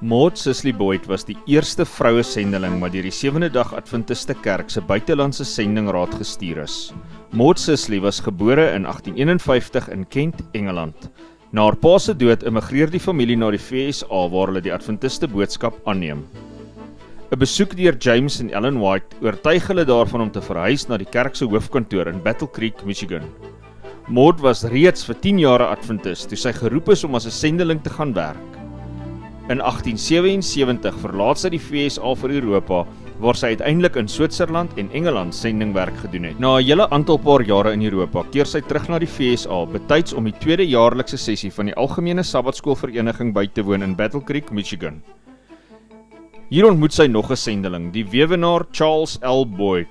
Maud Sisley Boyd was die eerste vroue sendeling wat deur die Sewende Dag Adventiste Kerk se buitelandse sendingraad gestuur is. Maud Sisley was gebore in 1851 in Kent, Engeland. Na haar pa se dood immigreer die familie na die VSA waar hulle die Adventiste boodskap aanneem. 'n Besoek deur James en Ellen White oortuig hulle daarvan om te verhuis na die kerk se hoofkantoor in Battle Creek, Michigan. Maud was reeds vir 10 jaar Adventist toe sy geroep is om as 'n sendeling te gaan werk. In 1877 verlaat sy die VSA vir Europa, waar sy uiteindelik in Switserland en Engeland sendingwerk gedoen het. Na 'n hele aantal paar jare in Europa, keer sy terug na die VSA, betyds om die tweede jaarlikse sessie van die Algemene Sabbatskoolvereniging by te woon in Battle Creek, Michigan. Hier ontmoet sy nog 'n sendeling, die weewenaar Charles L. Boyd.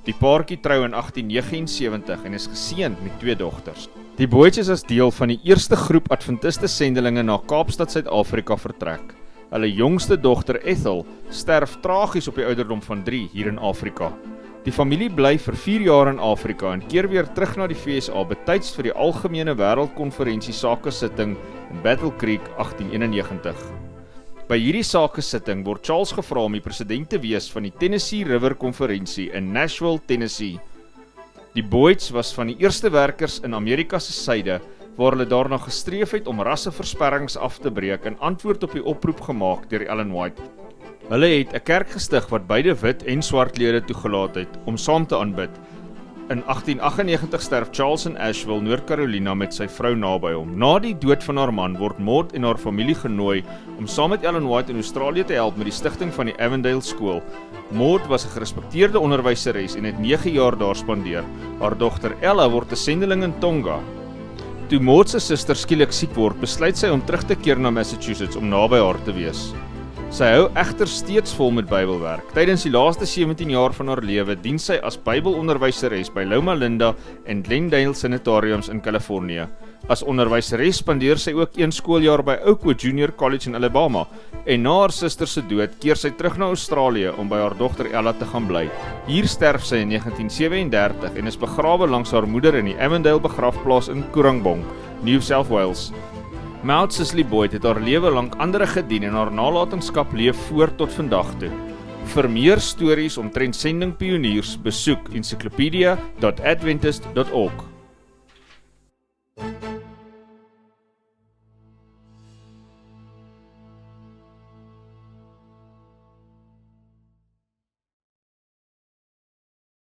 Die paartjie trou in 1879 en is geseënd met 2 dogters. Die Boyds is as deel van die eerste groep Adventiste sendelinge na Kaapstad, Suid-Afrika vertrek. Hulle jongste dogter Ethel sterf tragies op die ouderdom van 3 hier in Afrika. Die familie bly vir 4 jaar in Afrika en keer weer terug na die VSA betyds vir die Algemene Wêreldkonferensie Sakesitting in Battle Creek 1891. By hierdie sakesitting word Charles gevra om die president te wees van die Tennessee River Konferensie in Nashville, Tennessee. Die Boyds was van die eerste werkers in Amerika se suide, waar hulle daarna gestreef het om rasseversperrings af te breek in antwoord op die oproep gemaak deur Ellen White. Hulle het 'n kerk gestig wat beide wit en swart lede toegelaat het om saam te aanbid. In 1898 sterf Charles in Asheville, Noord-Carolina met sy vrou naby hom. Na die dood van haar man word Maud en haar familie genooi om saam met Ellen White in Australië te help met die stigting van die Avondale Skool. Maud was 'n gerespekteerde onderwyseres en het 9 jaar daar spandeer. Haar dogter Ella word 'n sendeling in Tonga. Toe Maud se suster skielik siek word, besluit sy om terug te keer na Massachusetts om naby haar te wees. Sy hou egter steeds vol met Bybelwerk. Tydens die laaste 17 jaar van haar lewe dien sy as Bybelonderwyseres by Loma Linda en Glendale Sanitariums in Kalifornië. As onderwyseres spandeer sy ook 1 skooljaar by Oakwood Junior College in Alabama en na haar suster se dood keer sy terug na Australië om by haar dogter Ella te gaan bly. Hier sterf sy in 1937 en is begrawe langs haar moeder in die Avondale begrafplaas in Korangbong, New South Wales. Maud Sisley Boyd het haar lewe lank ander gedien en haar nalatenskap leef voort tot vandag toe. Vir meer stories omtrent sendingpioniers, besoek encyclopedia.adventist.org.